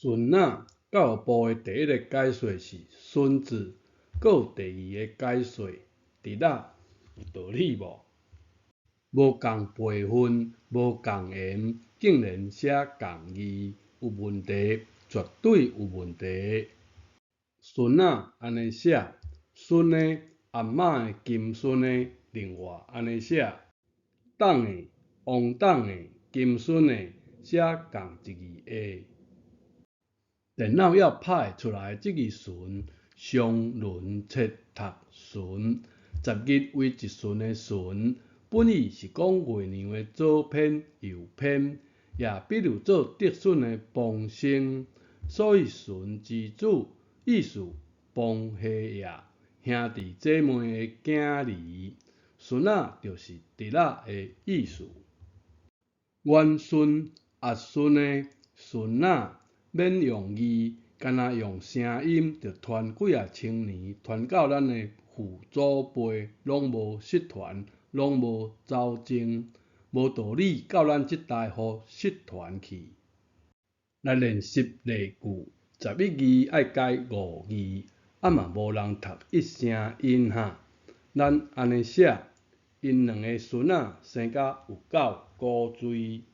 孙仔教育部的第一个解说是孙子，阁有第二个解说直仔，有道理无？无共辈分，无共言，竟然写共字，有问题，绝对有问题。孙仔安尼写，孙的阿嬷的金孙的另外安尼写，党的王党的金孙的写共一字下。电脑要拍出来这个顺，双轮切读顺，十日为一顺的顺，本意是讲月亮的左偏右偏，也比如做得顺的帮生，所以顺之子，意思帮下爷，兄弟姐妹的囝儿，孙仔就是直仔的意思。元孙、压孙的孙仔，免用字，干那用声音，就传几啊千年，传到咱的父祖辈，拢无失传，拢无走精，无道理到咱这代互失传去。来练习例句，11字爱改5字，嘛无人读一声音哈。咱安尼写，因两个孙仔生甲有够古锥。